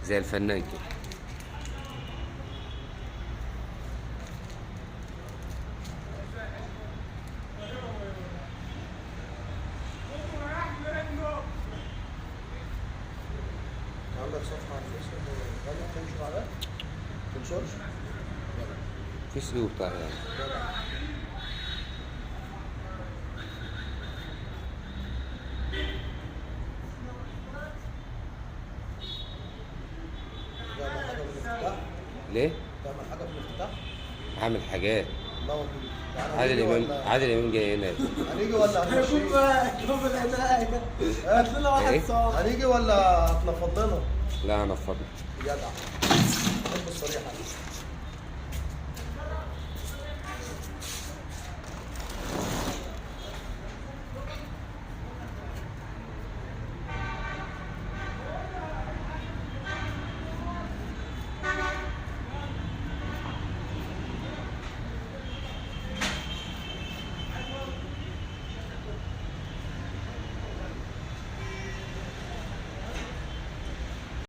زي الفنان كده. عندك صفحة على الفيس ولا تنشر عليها؟ تنشرش؟ فيس ايه وبتاع يعني. تعمل حاجة في الافتتاح؟ ليه؟ تعمل حاجة في الافتتاح؟ هعمل حاجات. لا والله. يعني عادل هنيجي امام، ولا عادل امام جاي هنا. هنيجي ولا هنمشي؟ شوف الهدايا هات لنا واحد إيه؟ صار. هنيجي ولا هتنفض لنا؟ لا هنفضل. جدع. بحب الصريحة دي.